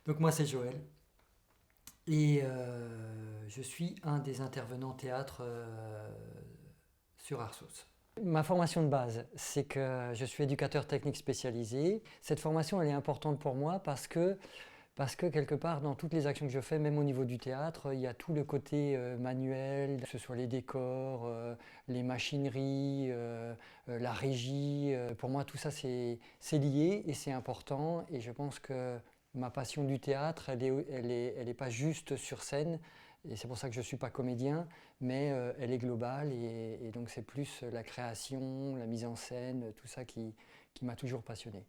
Donc moi c'est Joël et je suis un des intervenants théâtre sur Arsos. Ma formation de base, c'est que je suis éducateur technique spécialisé. Cette formation, elle est importante pour moi parce que quelque part, dans toutes les actions que je fais, même au niveau du théâtre, il y a tout le côté manuel, que ce soit les décors, les machineries, la régie. Pour moi, tout ça, c'est lié et c'est important. Et je pense que ma passion du théâtre, elle est pas juste sur scène. Et c'est pour ça que je ne suis pas comédien, mais elle est globale. Et donc, c'est plus la création, la mise en scène, tout ça qui m'a toujours passionné.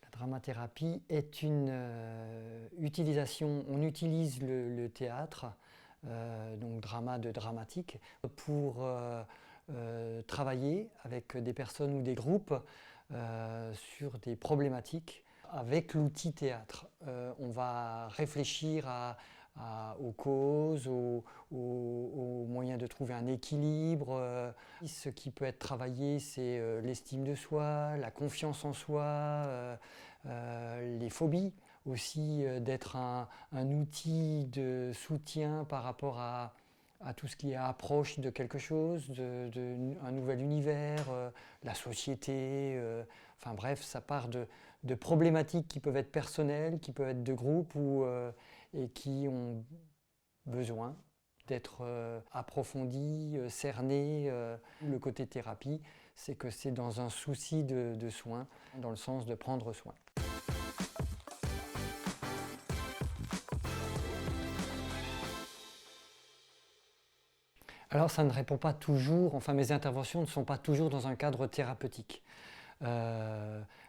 La dramathérapie est une utilisation, on utilise le théâtre, donc drama de dramatique, pour travailler avec des personnes ou des groupes sur des problématiques avec l'outil théâtre. On va réfléchir aux causes, aux moyens de trouver un équilibre. Ce qui peut être travaillé, c'est l'estime de soi, la confiance en soi, les phobies, aussi d'être un outil de soutien par rapport à tout ce qui est approche de quelque chose, un nouvel univers, la société, enfin bref, ça part de problématiques qui peuvent être personnelles, qui peuvent être de groupe et qui ont besoin d'être approfondies, cernées. Le côté thérapie, c'est que c'est dans un souci de soin, dans le sens de prendre soin. Alors ça ne répond pas toujours, enfin mes interventions ne sont pas toujours dans un cadre thérapeutique.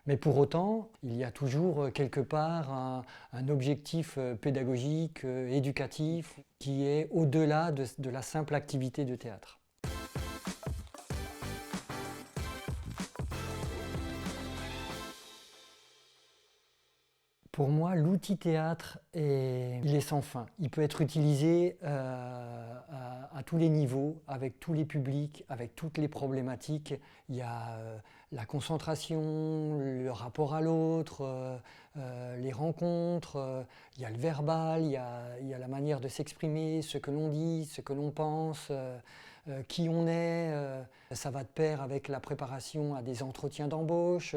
Mais pour autant, il y a toujours quelque part un objectif pédagogique, éducatif, qui est au-delà de la simple activité de théâtre. Pour moi, l'outil théâtre, il est sans fin. Il peut être utilisé à tous les niveaux, avec tous les publics, avec toutes les problématiques. Il y a la concentration, le rapport à l'autre, les rencontres, il y a le verbal, il y a la manière de s'exprimer, ce que l'on dit, ce que l'on pense, qui on est. Ça va de pair avec la préparation à des entretiens d'embauche,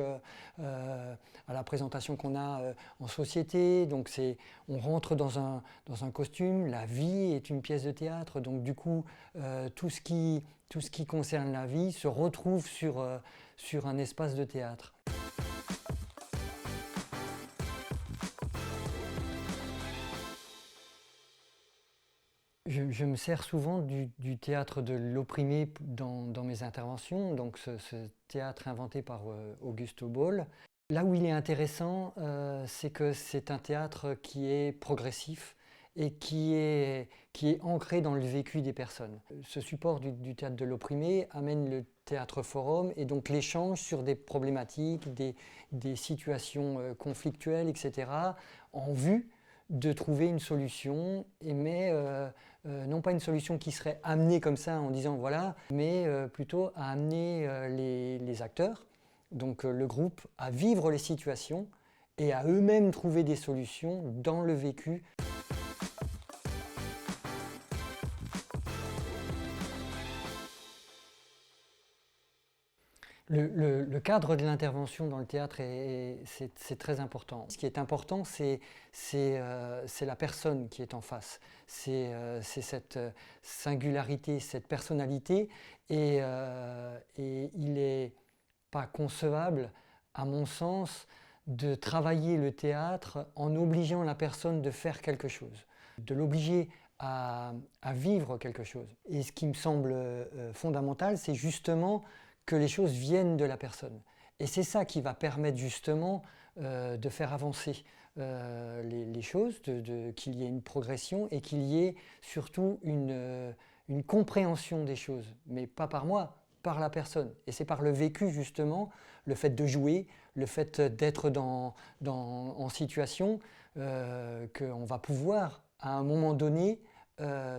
à la présentation qu'on a en société. Donc on rentre dans un costume, la vie est une pièce de théâtre, donc du coup tout ce qui concerne la vie se retrouve sur un espace de théâtre. Je me sers souvent du théâtre de l'opprimé dans mes interventions, donc ce théâtre inventé par Augusto Boal. Là où il est intéressant, c'est que c'est un théâtre qui est progressif et qui est ancré dans le vécu des personnes. Ce support du théâtre de l'opprimé amène le théâtre forum et donc l'échange sur des problématiques, des situations conflictuelles, etc., en vue de trouver une solution, mais non pas une solution qui serait amenée comme ça en disant voilà, mais plutôt à amener les acteurs, donc le groupe, à vivre les situations et à eux-mêmes trouver des solutions dans le vécu. Le cadre de l'intervention dans le théâtre, c'est très important. Ce qui est important, c'est la personne qui est en face. C'est cette singularité, cette personnalité. Et il n'est pas concevable, à mon sens, de travailler le théâtre en obligeant la personne de faire quelque chose, de l'obliger à vivre quelque chose. Et ce qui me semble fondamental, c'est justement que les choses viennent de la personne. Et c'est ça qui va permettre justement de faire avancer les choses, qu'il y ait une progression et qu'il y ait surtout une compréhension des choses, mais pas par moi, par la personne. Et c'est par le vécu justement, le fait de jouer, le fait d'être en situation, qu'on va pouvoir à un moment donné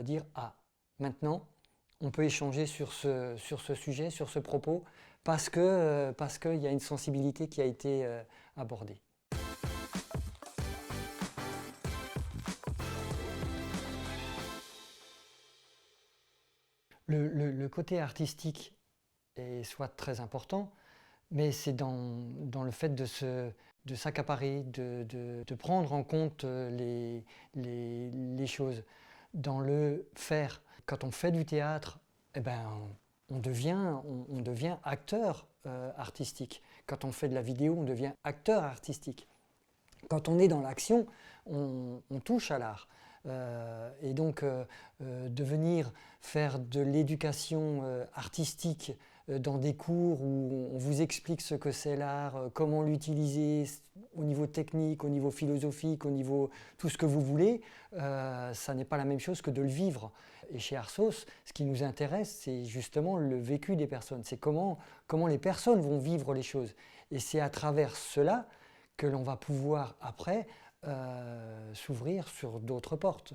dire « Ah, maintenant, on peut échanger sur ce sujet, sur ce propos, parce qu'il y a une sensibilité qui a été abordée. Le côté artistique est soit très important, mais c'est dans le fait de s'accaparer, de prendre en compte les choses, dans le faire. Quand on fait du théâtre, eh ben, on devient acteur artistique. Quand on fait de la vidéo, on devient acteur artistique. Quand on est dans l'action, on touche à l'art. Et donc, de venir faire de l'éducation artistique dans des cours où on vous explique ce que c'est l'art, comment l'utiliser au niveau technique, au niveau philosophique, au niveau tout ce que vous voulez, ça n'est pas la même chose que de le vivre. Et chez Arsos, ce qui nous intéresse, c'est justement le vécu des personnes. C'est comment les personnes vont vivre les choses. Et c'est à travers cela que l'on va pouvoir après s'ouvrir sur d'autres portes.